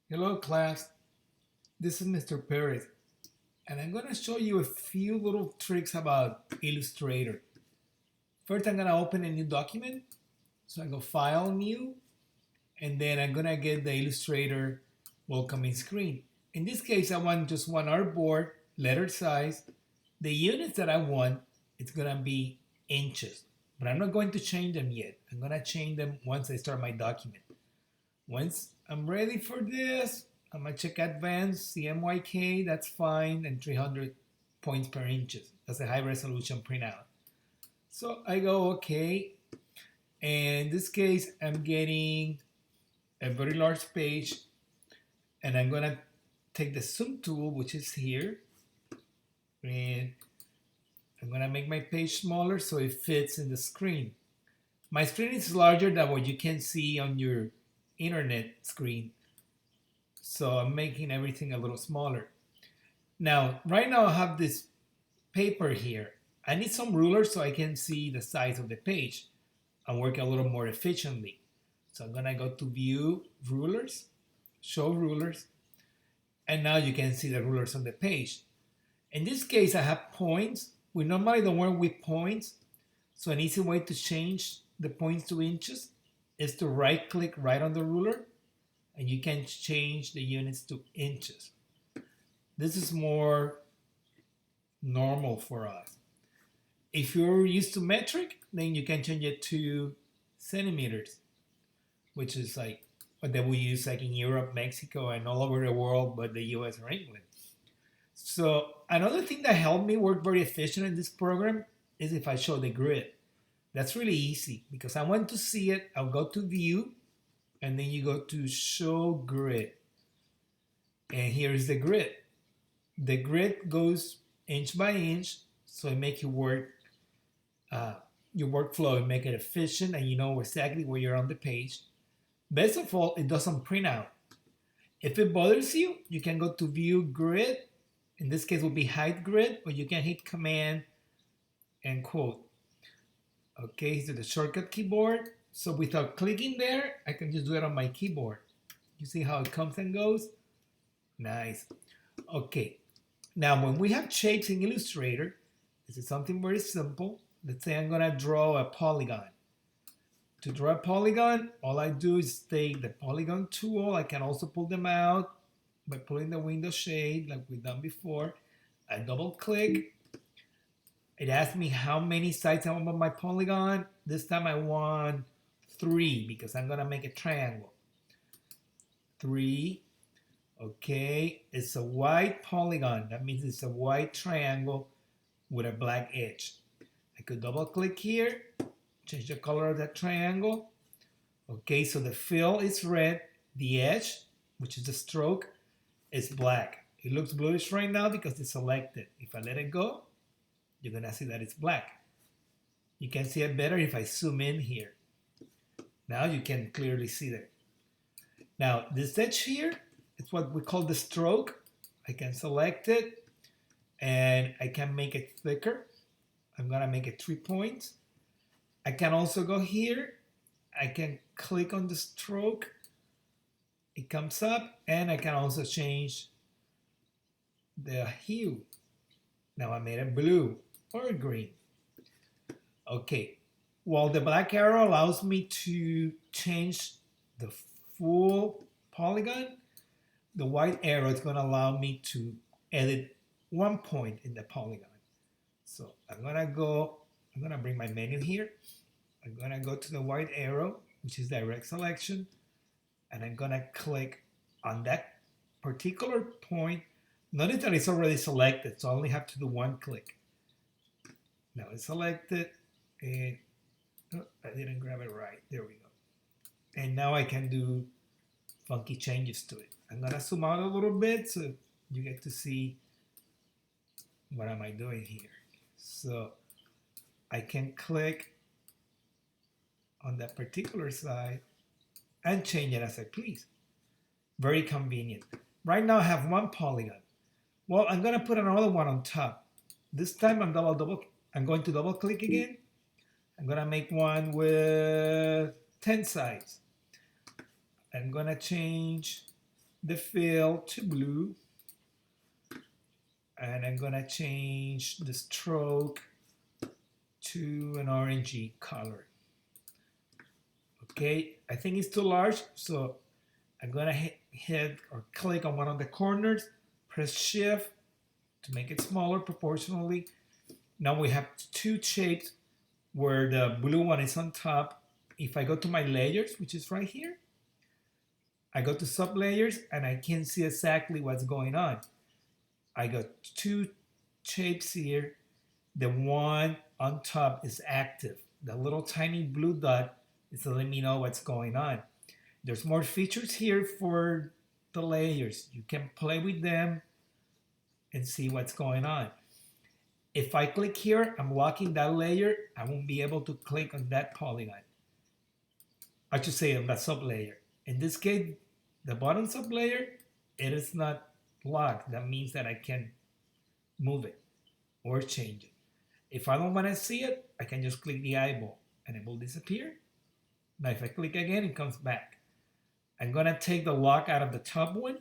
Hello class, this is Mr. Perez and I'm going to show you a few little tricks about Illustrator. First I'm going to open a new document, so I go File, New, and then I'm going to get the Illustrator welcoming screen. In this case I want just one artboard, letter size. The units that I want, it's going to be inches, but I'm not going to change them yet. I'm going to change them once I start my document. Once I'm ready for this, I'm gonna check advanced, CMYK, that's fine, and 300 points per inches. That's a high resolution printout. So I go okay, and in this case, I'm getting a very large page, and I'm gonna take the zoom tool, which is here, and I'm gonna make my page smaller so it fits in the screen. My screen is larger than what you can see on your internet screen, so I'm making everything a little smaller. Now, right now I have this paper here. I need some rulers so I can see the size of the page and work a little more efficiently. So I'm gonna go to View, Rulers, Show Rulers, and now you can see the rulers on the page. In this case, I have points. We normally don't work with points, so an easy way to change the points to inches is to right-click right on the ruler, and you can change the units to inches. This is more normal for us. If you're used to metric, then you can change it to centimeters, which is like what they will use like in Europe, Mexico, and all over the world, but the US or England. So another thing that helped me work very efficient in this program is if I show the grid. That's really easy because I want to see it. I'll go to View, and then you go to Show Grid. And here is the grid. The grid goes inch by inch, so it makes you work your workflow and make it efficient, and you know exactly where you're on the page. Best of all, it doesn't print out. If it bothers you, you can go to View Grid. In this case, it will be Hide Grid, or you can hit Command and quote. Okay, so the shortcut keyboard. So without clicking there, I can just do it on my keyboard. You see how it comes and goes? Nice. Okay, now when we have shapes in Illustrator, this is something very simple. Let's say I'm gonna draw a polygon. To draw a polygon, all I do is take the polygon tool. I can also pull them out by pulling the window shade like we've done before. I double click. It asks me how many sides I want on my polygon. This time I want 3 because I'm gonna make a triangle. 3. Okay, it's a white polygon. That means it's a white triangle with a black edge. I could double click here, change the color of that triangle. Okay, so the fill is red, the edge, which is the stroke, is black. It looks bluish right now because it's selected. If I let it go, you're gonna see that it's black. You can see it better if I zoom in here. Now you can clearly see that. Now this edge here is what we call the stroke. I can select it and I can make it thicker. I'm gonna make it 3 points. I can also go here. I can click on the stroke. It comes up, and I can also change the hue. Now I made it blue or green. Okay, while the black arrow allows me to change the full polygon, the white arrow is going to allow me to edit 1 point in the polygon. So I'm gonna bring my menu here. I'm gonna go to the white arrow, which is direct selection, and I'm gonna click on that particular point. Notice that it's already selected, so I only have to do 1 click. Now it's selected, and oh, I didn't grab it right. There we go. And now I can do funky changes to it. I'm gonna zoom out a little bit so you get to see what am I doing here. So I can click on that particular side and change it as I please. Very convenient. Right now I have 1 polygon. Well, I'm gonna put another one on top. This time I'm going to double click again. I'm gonna make one with 10 sides. I'm gonna change the fill to blue, and I'm gonna change the stroke to an orangey color. Okay, I think it's too large, so I'm gonna hit or click on one of the corners, press shift to make it smaller proportionally. Now we have two shapes where the blue one is on top. If I go to my layers, which is right here, I go to sub layers and I can see exactly what's going on. I got two shapes here. The one on top is active. The little tiny blue dot is letting me know what's going on. There's more features here for the layers. You can play with them and see what's going on. If I click here, I'm locking that layer. I won't be able to click on that polygon. I should say on that sublayer. In this case, the bottom sublayer, it is not locked. That means that I can move it or change it. If I don't want to see it, I can just click the eyeball and it will disappear. Now if I click again, it comes back. I'm gonna take the lock out of the top one.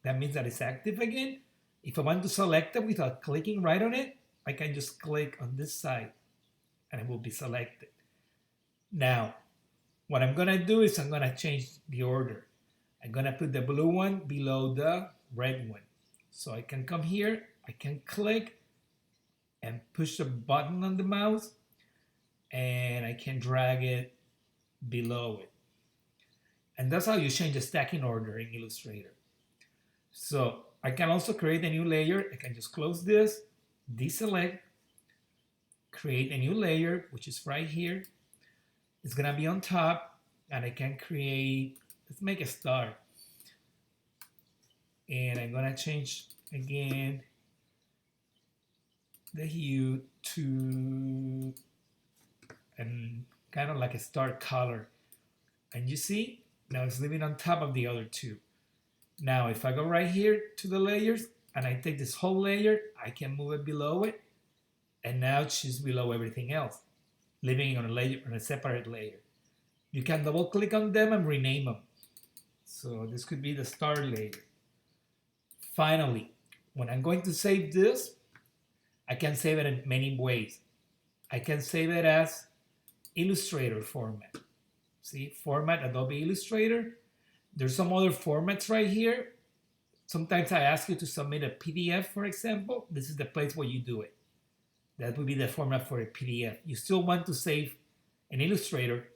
That means that it's active again. If I want to select it without clicking right on it, I can just click on this side and it will be selected. Now, what I'm gonna do is I'm gonna change the order. I'm gonna put the blue one below the red one. So I can come here, I can click and push the button on the mouse and I can drag it below it. And that's how you change the stacking order in Illustrator. So I can also create a new layer. I can just close this, deselect, create a new layer, which is right here. It's gonna be on top, and I can create, let's make a star. And I'm gonna change again the hue to kind of like a star color. And you see, now it's living on top of the other two. Now, if I go right here to the layers and I take this whole layer, I can move it below it. And now she's below everything else, living on a layer, on a separate layer. You can double click on them and rename them. So this could be the star layer. Finally, when I'm going to save this, I can save it in many ways. I can save it as Illustrator format. See, format Adobe Illustrator. There's some other formats right here. Sometimes I ask you to submit a PDF, for example. This is the place where you do it. That would be the format for a PDF. You still want to save an Illustrator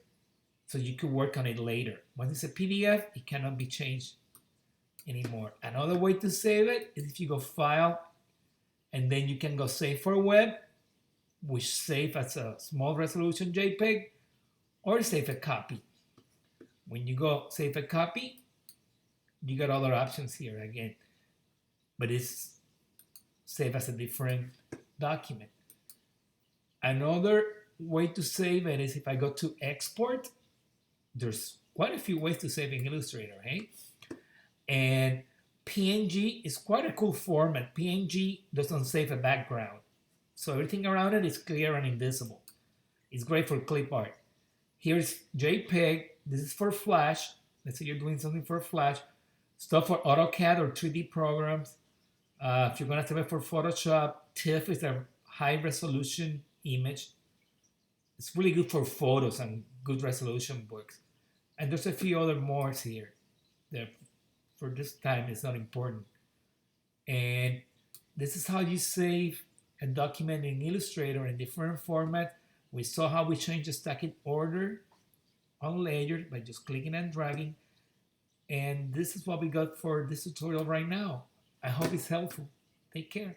so you can work on it later. Once it's a PDF, it cannot be changed anymore. Another way to save it is if you go File, and then you can go Save for Web, which save as a small resolution JPEG, or save a copy. When you go save a copy, you got other options here again, but it's saved as a different document. Another way to save it is if I go to export. There's quite a few ways to save in Illustrator, hey? And PNG is quite a cool format. PNG doesn't save a background, so everything around it is clear and invisible. It's great for clip art. Here's JPEG. This is for Flash. Let's say you're doing something for Flash. Stuff for AutoCAD or 3D programs. If you're gonna save it for Photoshop, TIFF is a high resolution image. It's really good for photos and good resolution books. And there's a few other more here that for this time it's not important. And this is how you save a document in Illustrator in different formats. We saw how we change the stacking order on layers by just clicking and dragging. And this is what we got for this tutorial right now. I hope it's helpful. Take care.